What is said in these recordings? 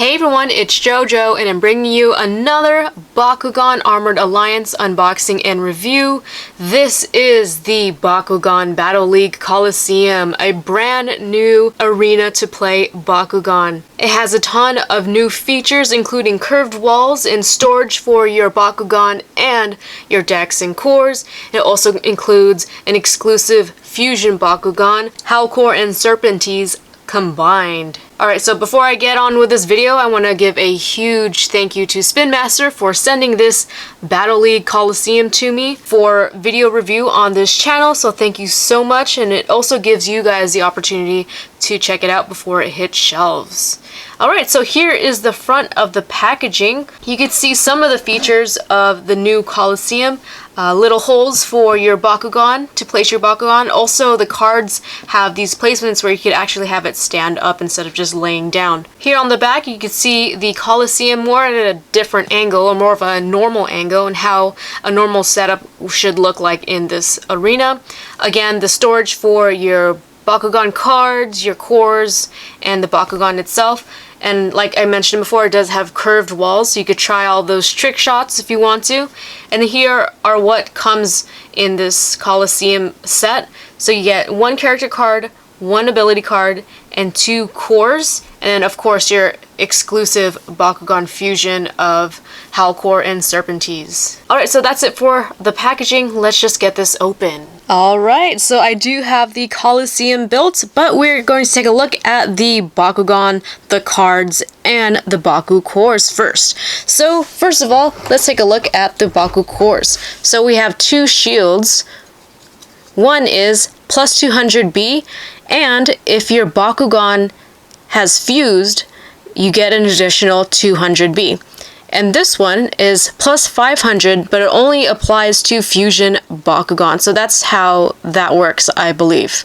Hey everyone, it's JoJo and I'm bringing you another Bakugan Armored Alliance unboxing and review. This is the Bakugan Battle League Coliseum, a brand new arena to play Bakugan. It has a ton of new features including curved walls and storage for your Bakugan and your decks and cores. It also includes an exclusive fusion Bakugan, Howlkor and Serpenteze combined. Alright, so before I get on with this video, I want to give a huge thank you to Spin Master for sending this Battle League Coliseum to me for video review on this channel, so thank you so much, and it also gives you guys the opportunity to check it out before it hits shelves. Alright, so here is the front of the packaging. You can see some of the features of the new Coliseum. Little holes for your Bakugan to place your Bakugan. Also, the cards have these placements where you could actually have it stand up instead of just laying down. Here on the back, you can see the Coliseum more at a different angle, or more of a normal angle, and how a normal setup should look like in this arena. Again, the storage for your Bakugan cards, your cores, and the Bakugan itself. And like I mentioned before, it does have curved walls, so you could try all those trick shots if you want to. And here are what comes in this Coliseum set. So you get one character card, one ability card, and 2 cores. And then of course your exclusive Bakugan fusion of Howlkor and Serpenteze. Alright, so that's it for the packaging. Let's just get this open. Alright, so I do have the Coliseum built, but we're going to take a look at the Bakugan, the cards, and the Baku cores first. So first of all, let's take a look at the Baku cores. So we have 2 shields. One is plus 200B, and if your Bakugan has fused, you get an additional 200B. And this one is plus 500, but it only applies to fusion Bakugan. So that's how that works, I believe.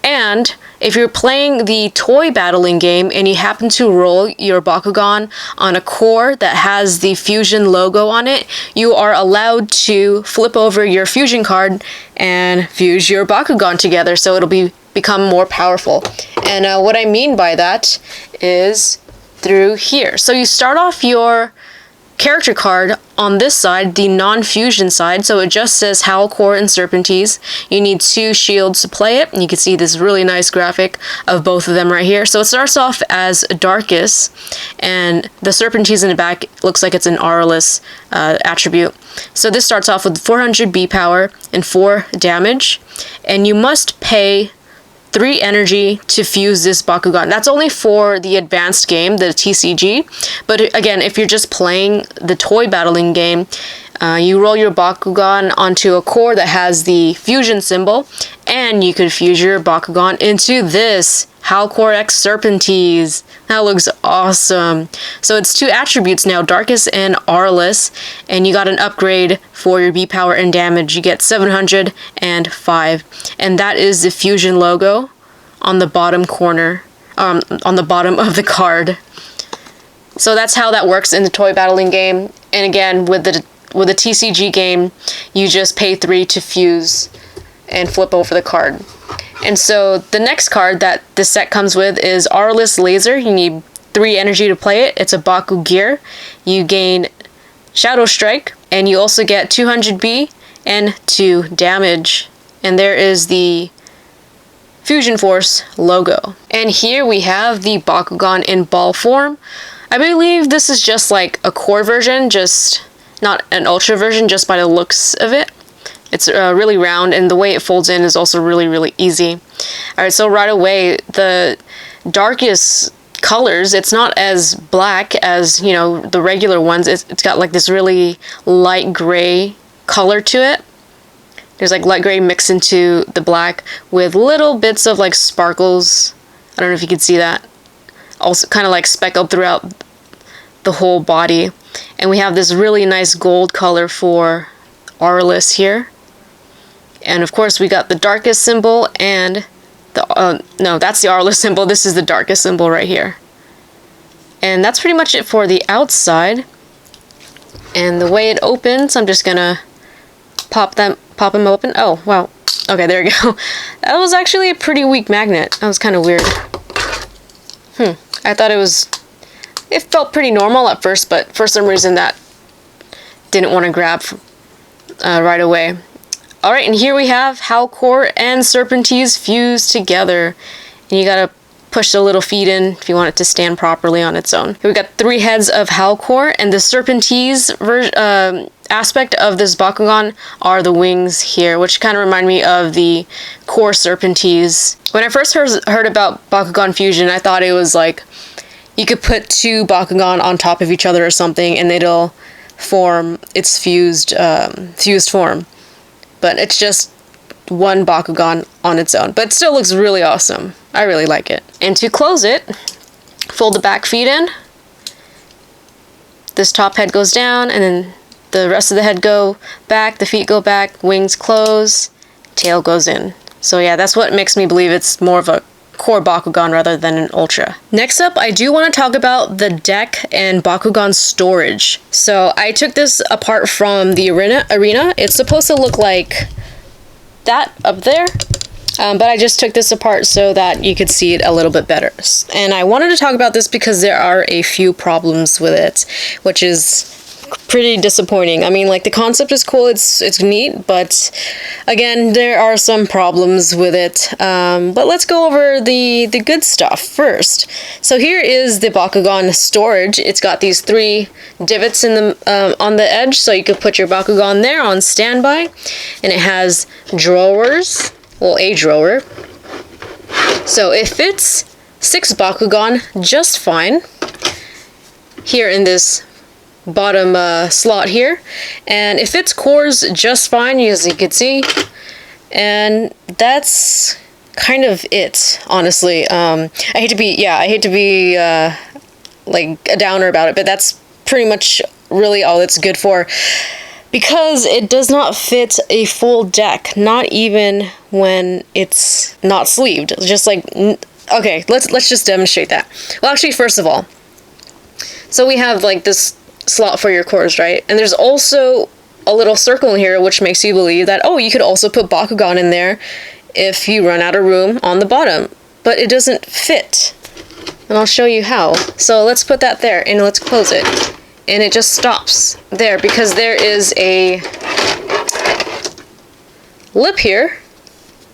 And if you're playing the toy battling game and you happen to roll your Bakugan on a core that has the fusion logo on it, you are allowed to flip over your fusion card and fuse your Bakugan together, so it'll become more powerful. And what I mean by that is through here. So you start off your character card on this side, the non-fusion side, so it just says Howlkor and Serpenteze. You need 2 shields to play it, and you can see this really nice graphic of both of them right here. So it starts off as Darkus, and the Serpenteze in the back looks like it's an Arles attribute. So this starts off with 400 B power and 4 damage, and you must pay 3 energy to fuse this Bakugan. That's only for the advanced game, the TCG. But again, if you're just playing the toy battling game, you roll your Bakugan onto a core that has the fusion symbol, and you could fuse your Bakugan into this Howlkor X Serpenteze. That looks awesome. So it's 2 attributes now, Darkus and Arles, and you got an upgrade for your B power and damage. You get 705, and that is the fusion logo on the bottom corner, on the bottom of the card. So that's how that works in the toy battling game. And again, with the TCG game, you just pay 3 to fuse and flip over the card. And so the next card that this set comes with is Arles Laser. You need 3 energy to play it. It's a Baku gear. You gain Shadow Strike, and you also get 200B and 2 damage. And there is the Fusion Force logo. And here we have the Bakugan in ball form. I believe this is just like a core version, just not an ultra version, just by the looks of it. It's really round, and the way it folds in is also really, really easy. Alright, so right away, the darkest colors, it's not as black as, you know, the regular ones. It's got like this really light gray color to it. There's like light gray mixed into the black with little bits of like sparkles. I don't know if you can see that. Also kind of like speckled throughout the whole body. And we have this really nice gold color for Arles here. And of course we got the darkest symbol and the, no, that's the Arles symbol. This is the darkest symbol right here. And that's pretty much it for the outside. And the way it opens, I'm just gonna pop them open. Oh, wow. Okay, there we go. That was actually a pretty weak magnet. That was kind of weird. I thought it it felt pretty normal at first, but for some reason that didn't want to grab right away. Alright, and here we have Howlkor and Serpenteze fused together. And you gotta push the little feet in if you want it to stand properly on its own. Here we got 3 heads of Howlkor, and the Serpenteze aspect of this Bakugan are the wings here, which kind of remind me of the core Serpenteze. When I first heard about Bakugan Fusion, I thought it was like you could put 2 Bakugan on top of each other or something, and it'll form its fused form. But it's just one Bakugan on its own. But it still looks really awesome. I really like it. And to close it, fold the back feet in. This top head goes down, and then the rest of the head go back, the feet go back, wings close, tail goes in. So yeah, that's what makes me believe it's more of a core Bakugan rather than an Ultra. Next up, I do want to talk about the deck and Bakugan Storage. So I took this apart from the arena. It's supposed to look like that up there, but I just took this apart so that you could see it a little bit better. And I wanted to talk about this because there are a few problems with it, which is pretty disappointing. I mean, like, the concept is cool, it's neat, but again, there are some problems with it. But let's go over the good stuff first. So here is the Bakugan Storage. It's got these 3 divots in the on the edge, so you could put your Bakugan there on standby, and it has drawers, well, a drawer. So it fits 6 Bakugan just fine here in this bottom slot here, and it fits cores just fine, as you can see, and that's kind of it, honestly. I hate to be like a downer about it, but that's pretty much really all it's good for, because it does not fit a full deck, not even when it's not sleeved. Just like, okay, let's just demonstrate that. Well, actually, first of all, so we have like this slot for your cores, right? And there's also a little circle in here which makes you believe that, oh, you could also put Bakugan in there if you run out of room on the bottom. But it doesn't fit. And I'll show you how. So let's put that there and let's close it. And it just stops there because there is a lip here,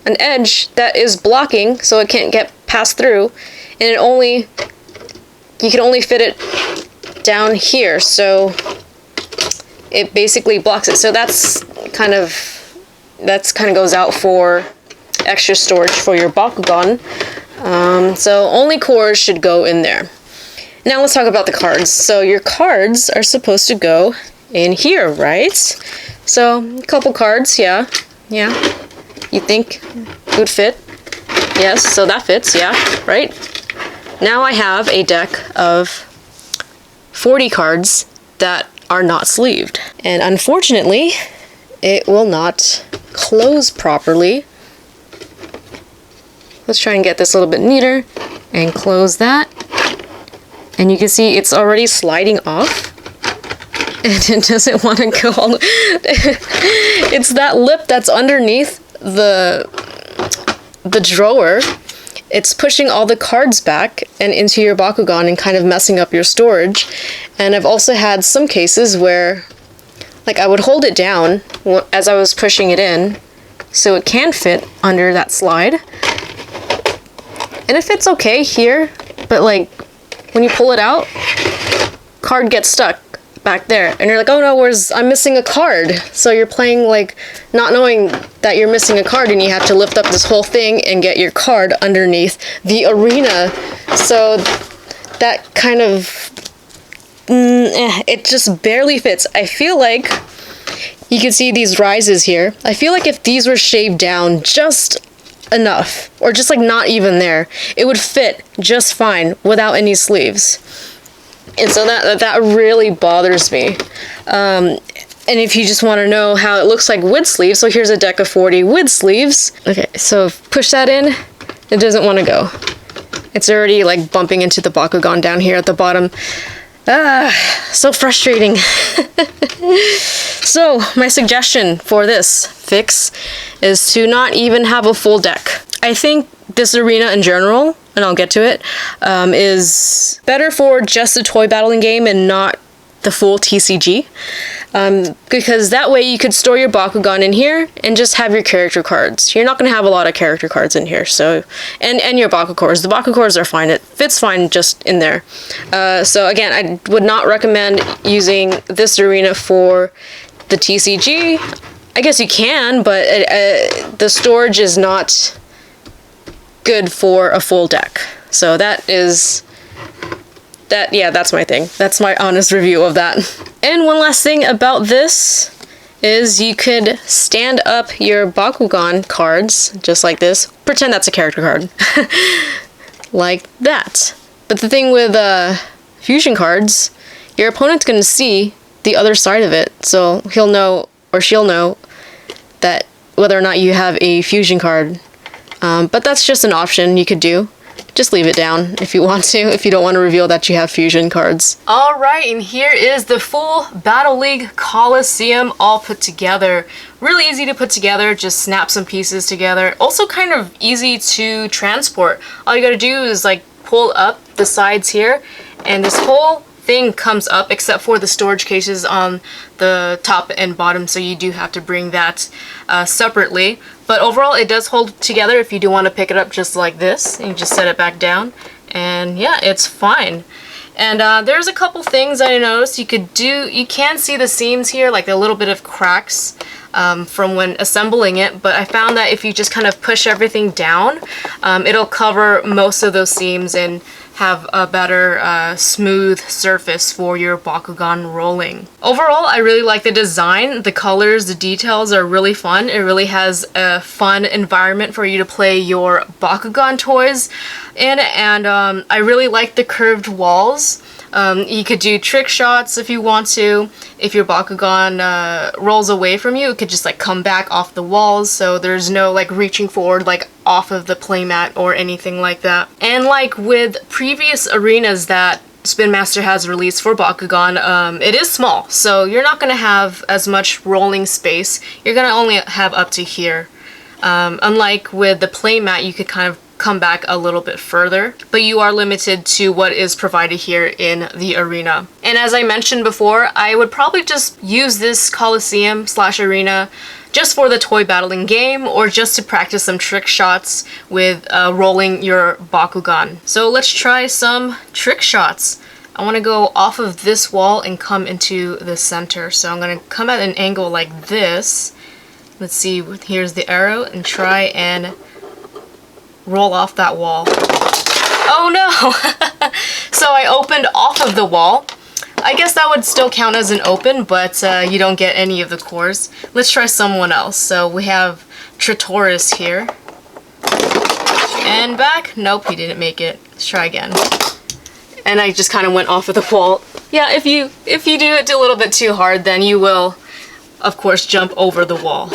an edge that is blocking so it can't get passed through, and you can only fit it down here, so it basically blocks it. So that's kind of goes out for extra storage for your Bakugan. So only cores should go in there. Now let's talk about the cards. So your cards are supposed to go in here, right? So a couple cards, yeah. You think it would fit? Yes, so that fits, yeah, right? Now I have a deck of 40 cards that are not sleeved. And unfortunately, it will not close properly. Let's try and get this a little bit neater and close that. And you can see it's already sliding off. And it doesn't want to go all it's that lip that's underneath the drawer. It's pushing all the cards back and into your Bakugan and kind of messing up your storage. And I've also had some cases where, like, I would hold it down as I was pushing it in so it can fit under that slide. And it fits okay here, but like when you pull it out, card gets stuck back there. And you're like, oh no, I'm missing a card. So you're playing like not knowing that you're missing a card, and you have to lift up this whole thing and get your card underneath the arena. So that kind of, it just barely fits. I feel like you can see these rises here. I feel like if these were shaved down just enough, or just like not even there, it would fit just fine without any sleeves. And so that really bothers me. And if you just want to know how it looks like with sleeves, so here's a deck of 40 with sleeves. Okay, so push that in, it doesn't want to go. It's already like bumping into the Bakugan down here at the bottom. So frustrating. So my suggestion for this fix is to not even have a full deck. I think this arena in general and I'll get to it, is better for just a toy battling game and not the full TCG, because that way you could store your Bakugan in here and just have your character cards. You're not going to have a lot of character cards in here, so and your Bakukors. The Bakukors are fine. It fits fine just in there. So again, I would not recommend using this arena for the TCG. I guess you can, but the storage is not good for a full deck. So that's my thing. That's my honest review of that. And one last thing about this is you could stand up your Bakugan cards just like this. Pretend that's a character card. Like that. But the thing with fusion cards, your opponent's going to see the other side of it. So he'll know, or she'll know, that whether or not you have a fusion card. But that's just an option you could do. Just leave it down if you want to, if you don't want to reveal that you have fusion cards. Alright, and here is the full Battle League Coliseum all put together. Really easy to put together, just snap some pieces together. Also kind of easy to transport. All you gotta do is like pull up the sides here, and this whole thing comes up except for the storage cases on the top and bottom, so you do have to bring that separately. But overall it does hold together if you do want to pick it up just like this. You just set it back down and yeah, it's fine. And there's a couple things I noticed you could do. You can see the seams here, like a little bit of cracks from when assembling it, but I found that if you just kind of push everything down, it'll cover most of those seams and have a better smooth surface for your Bakugan rolling. Overall, I really like the design. The colors, the details are really fun. It really has a fun environment for you to play your Bakugan toys in, and I really like the curved walls. You could do trick shots if you want to. If your Bakugan rolls away from you, it could just like come back off the walls, so there's no like reaching forward like off of the playmat or anything like that. And like with previous arenas that Spin Master has released for Bakugan, it is small, so you're not going to have as much rolling space. You're going to only have up to here. Unlike with the playmat, you could kind of come back a little bit further, but you are limited to what is provided here in the arena. And as I mentioned before, I would probably just use this Coliseum / arena just for the toy battling game, or just to practice some trick shots with rolling your Bakugan. So let's try some trick shots. I want to go off of this wall and come into the center. So I'm going to come at an angle like this. Let's see, here's the arrow, and try and roll off that wall. Oh no! So I opened off of the wall. I guess that would still count as an open, but you don't get any of the cores. Let's try someone else. So we have Tritoris here. And back. Nope, he didn't make it. Let's try again. And I just kind of went off of the wall. Yeah, if you do it a little bit too hard, then you will, of course, jump over the wall.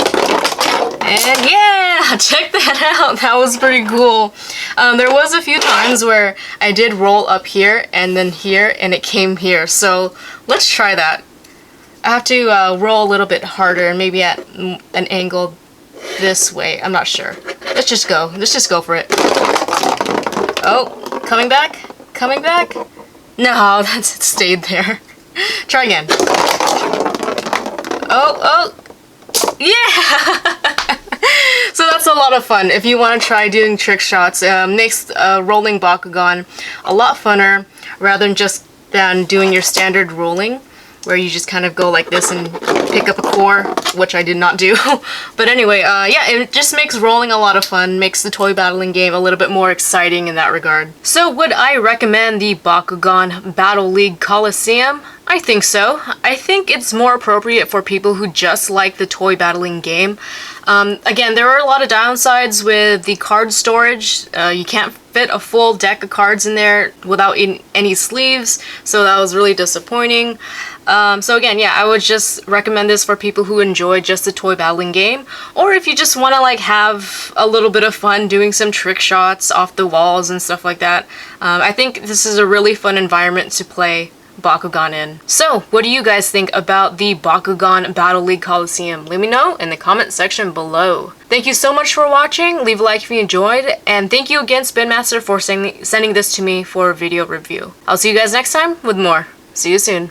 And yeah, check that out. That was pretty cool. There was a few times where I did roll up here and then here, and it came here. So let's try that. I have to roll a little bit harder, maybe at an angle this way. I'm not sure. Let's just go. Let's just go for it. Oh, coming back? Coming back? No, it stayed there. Try again. Oh, yeah! So that's a lot of fun. If you want to try doing trick shots, makes rolling Bakugan a lot funner rather than just doing your standard rolling, where you just kind of go like this and pick up a core, which I did not do. But anyway, yeah, it just makes rolling a lot of fun, makes the toy battling game a little bit more exciting in that regard. So would I recommend the Bakugan Battle League Coliseum? I think so. I think it's more appropriate for people who just like the toy battling game. Again, there are a lot of downsides with the card storage. You can't fit a full deck of cards in there without any sleeves, so that was really disappointing. So again, yeah, I would just recommend this for people who enjoy just the toy battling game, or if you just want to like have a little bit of fun doing some trick shots off the walls and stuff like that. I think this is a really fun environment to play Bakugan in. So, what do you guys think about the Bakugan Battle League Coliseum? Let me know in the comment section below. Thank you so much for watching. Leave a like if you enjoyed, and thank you again, Spin Master, for sending this to me for a video review. I'll see you guys next time with more. See you soon.